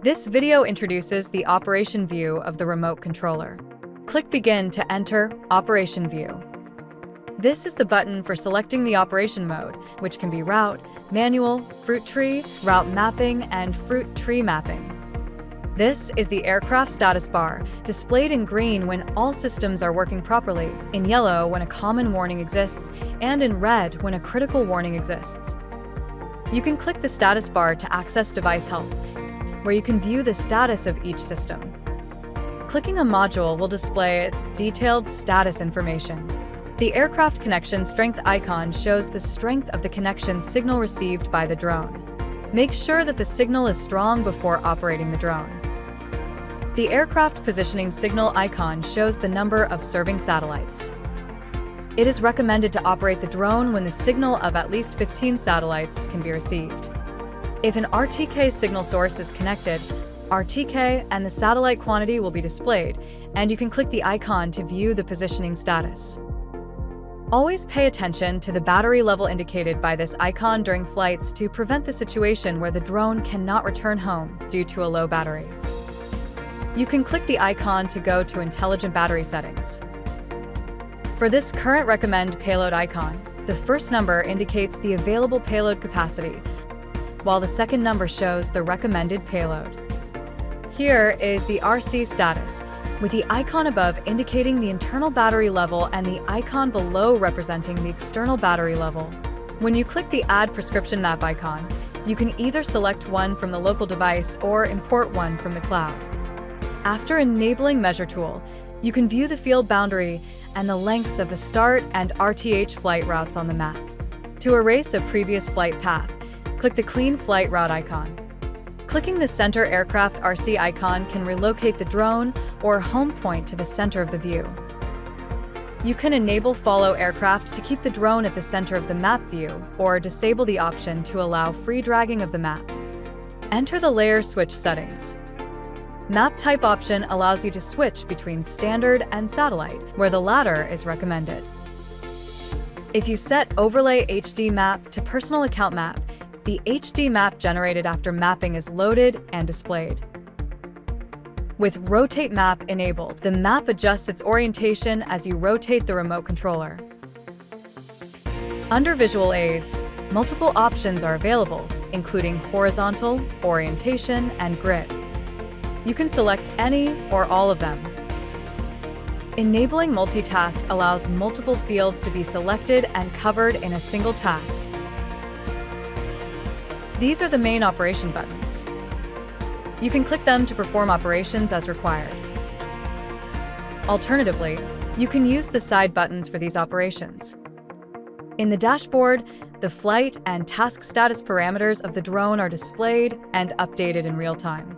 This video introduces the operation view of the remote controller. Click Begin to enter Operation View. This is the button for selecting the operation mode, which can be route, manual, fruit tree, route mapping, and fruit tree mapping. This is the aircraft status bar, displayed in green when all systems are working properly, in yellow when a common warning exists, and in red when a critical warning exists. You can click the status bar to access device health, where you can view the status of each system. Clicking a module will display its detailed status information. The aircraft connection strength icon shows the strength of the connection signal received by the drone. Make sure that the signal is strong before operating the drone. The aircraft positioning signal icon shows the number of serving satellites. It is recommended to operate the drone when the signal of at least 15 satellites can be received. If an RTK signal source is connected, RTK and the satellite quantity will be displayed, and you can click the icon to view the positioning status. Always pay attention to the battery level indicated by this icon during flights to prevent the situation where the drone cannot return home due to a low battery. You can click the icon to go to Intelligent Battery Settings. For this current recommend payload icon, the first number indicates the available payload capacity, while the second number shows the recommended payload. Here is the RC status, with the icon above indicating the internal battery level and the icon below representing the external battery level. When you click the Add Prescription Map icon, you can either select one from the local device or import one from the cloud. After enabling Measure Tool, you can view the field boundary and the lengths of the start and RTH flight routes on the map. To erase a previous flight path, click the Clean Flight Route icon. Clicking the Center Aircraft RC icon can relocate the drone or home point to the center of the view. You can enable Follow Aircraft to keep the drone at the center of the map view, or disable the option to allow free dragging of the map. Enter the Layer Switch settings. Map Type option allows you to switch between standard and satellite, where the latter is recommended. If you set Overlay HD Map to Personal Account Map, the HD map generated after mapping is loaded and displayed. With Rotate Map enabled, the map adjusts its orientation as you rotate the remote controller. Under Visual Aids, multiple options are available, including horizontal, orientation, and grid. You can select any or all of them. Enabling multitask allows multiple fields to be selected and covered in a single task. These are the main operation buttons. You can click them to perform operations as required. Alternatively, you can use the side buttons for these operations. In the dashboard, the flight and task status parameters of the drone are displayed and updated in real time.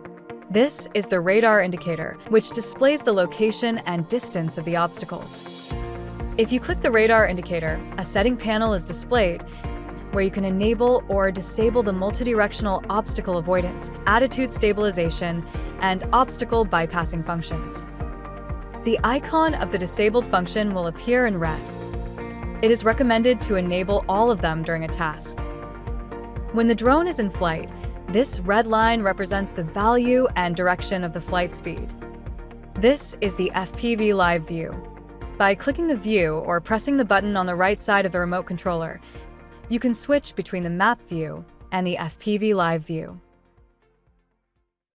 This is the radar indicator, which displays the location and distance of the obstacles. If you click the radar indicator, a setting panel is displayed, where you can enable or disable the multidirectional obstacle avoidance, attitude stabilization, and obstacle bypassing functions. The icon of the disabled function will appear in red. It is recommended to enable all of them during a task. When the drone is in flight, this red line represents the value and direction of the flight speed. This is the FPV Live View. By clicking the view or pressing the button on the right side of the remote controller, you can switch between the map view and the FPV Live View.